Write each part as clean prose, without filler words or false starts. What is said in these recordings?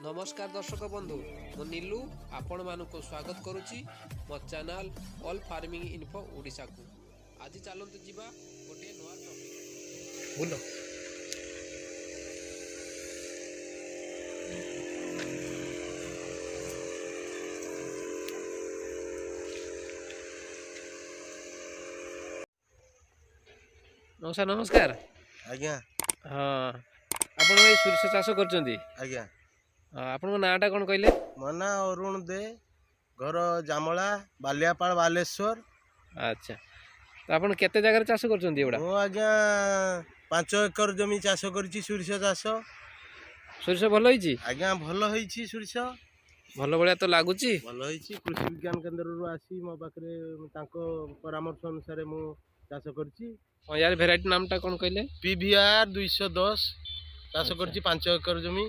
नमस्कार दर्शक बंधु मो नीलू आपण मानक स्वागत करुच्ची मो channel all farming info Odisha को। आज चलते जीवा गोटे नुआ टॉपिक बोलो। नमस्कार नमस्कार आज्ञा हाँ आपण भाई सोरिष चाष करछंती आज्ञा आपण नाटा कौन कहले? मो ना अरुण दे, घर जामला, बालियापाल, बालेश्वर। अच्छा तो आपण केते जगह चाष करछंती एबडा? मो आज्ञा 5 एकर जमी चाष करछि सोरिष चाष। सोरिष भल होईची? आज्ञा भल होईची सोरिष। भल बळिया तो लागुची? भल होईची। कृषि विज्ञान केंद्र रु आसी मो पाखरे तांको परामर्श अनुसार मो चाष करछि। यार वेराइटी नामटा कौन कहले? पीवीआर 210 चाष करछि 5 एकर जमी।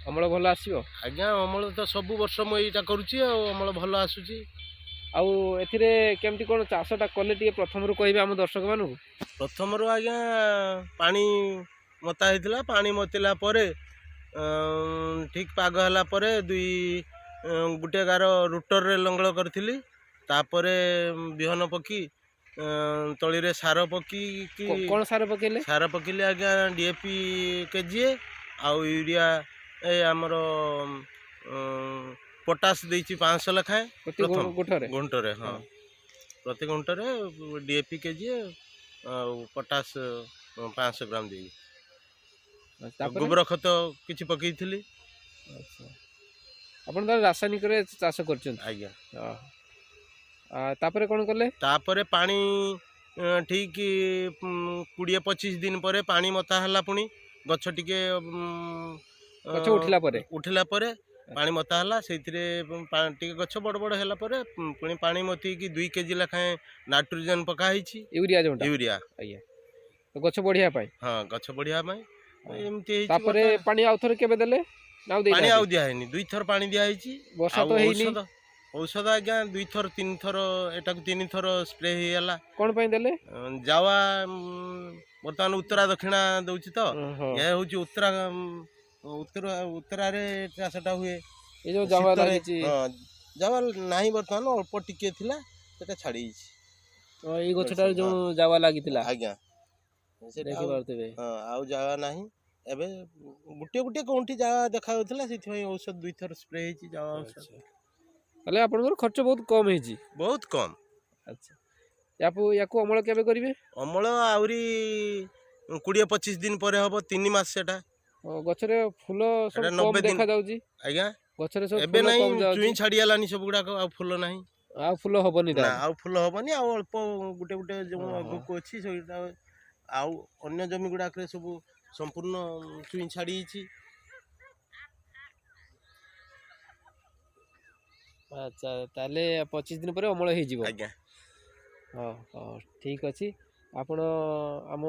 अमल भल आसीबो? आज्ञा अमल तो सब वर्ष मो एटा करूछि आ अमल भल आसुछि। आउ एथिरे केमती कोन चाषटा कले टिके प्रथम रु कहबे हम दर्शक मानु? प्रथम रु आज्ञा पानी मता हेतिला। पानी मतिला परे ठीक पाग हला परे गुटे गार रुटर रे लंगल करथिली। तापरे बिहन पकी तळी रे सार पकी कि कोन सार पकेले? सार पकिले आज्ञा डीएपी केजीए आउ यूरिया ए हमरो पोटास देछि 500 लखाए प्रति गुंठरे। गुंठरे हां प्रति गुंठरे डीएपी केजीए आउ पोटास 500 ग्राम देई। गोबर खत किछि पकईथिली। अच्छा आपण त रासायनिक रे चाष करछन? आज्ञा तापरे कोन करले? तापरे पानी ठीक 20-25 दिन परे पानी मता हला। पुनी गछ टिके गछ उठिला परे पानी मता हला। सेतिरे टिके गछ बड़ बड़ हला परे पुनी पानी मती कि 2 केजी लखाए नाइट्रोजन पका हिची। यूरिया जोंटा? यूरिया आज्ञा तो गछ बढ़िया पाई? हां गछ बढ़िया पाई एमती हिची। तापरे पानी आउथरे केबे देले? नाउ दे पानी आउ दिया हैनी। 2 थर पानी दिया हिची। वर्षा तो हेइनी। औषध आज्ञा 2 थर 3 थर एटा 3 थर स्प्रे हेला। कोन पई देले? जावा वर्तमान उत्तरा दक्षिणा दउची तो ये होची उत्तरा उत्तरा रे चाषटा हुए। ए जो जावा लागिची? हां जावा नाही वर्तमान अल्प टिके थिला सेटा छाडी हिची। तो ई गछटा जो जावा लागितिला आज्ञा से देखि परतबे। हां आउ जावा नाही। एबे गुटे गुटे कोंठी जावा देखा होतला सेथि औषध 2 थर स्प्रे हिची जावा औषध। अले आपनकर खर्च बहुत कम हेजी? बहुत कम। अच्छा याको अमल केबे करिवे? अमल आउरी 20-25 दिन परे हबो। 3 मास सेटा गछरे फूल सब कम देखा जाउची? आज्ञा गछरे सब एबे फूल नहीं कम जाउची? चुई छाडी आलानी सब गुडा आ फूल नाही। आ फूल हबनी दा? ना आ फूल हबनी। आ अल्प गुटे गुटे जो अगुक अछि सेटा आ अन्य जमी गुडा करे सब संपूर्ण चुई छाडी हिची। अच्छा ताले 25 दिन पर अमल हेजिबो? आज्ञा हां हां ठीक अछि। आपण आम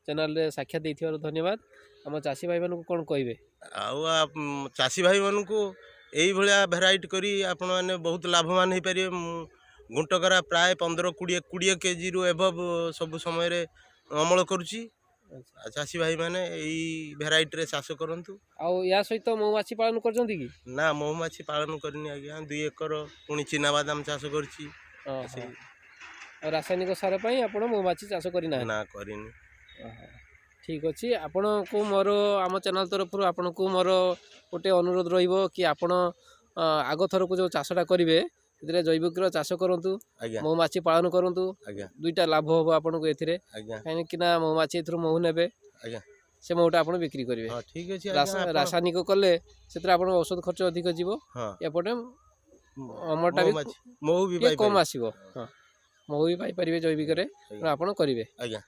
चैनल रे साक्षात देथिबार धन्यवाद। हम चासी भाई मानू कोन कहबे? आउ चासी भाई मानू को एई भलिया वेराइटी करी आपण माने बहुत लाभवान हे पारिबे। गुंटकरा प्राय 15-20 केजी रु एबव सब समय रे अमल करूची। चासी भाई माने एई वेराइटी रे चाष करंतु। आउ या सहित मौमाछी पालन करजंती कि? ना मौमाछी पालन करनी आज्ञा। 2 एकर पुनी चिना बादाम चाष करछि। रासायनिक सार पई आपण मौमाछी चाष करि ना? ना करिनी। ठीक अछि। आपण को मोर आम चैनल तरफ आपण को मोर गोटे अनुरोध रहिबो कि आपण आगो थर को जो चाषटा करिवे एथिरे जैविक चाष करंतु। मौमाछी पालन करंतु। दुईटा लाभ होबो आपण को एथिरे। काहे कि ना मौमाछी एथरो महु नेबे। से मौटा आपण बिक्री करिवे। हां ठीक अछि। रासायनिक कले सेतरा आपण औषध खर्च अधिक जीवो। एपटे अमरटा भी महु भी कम आसीबो। हां महु भी पाई परिबे जैविक रे आपण करिवे। आज्ञा।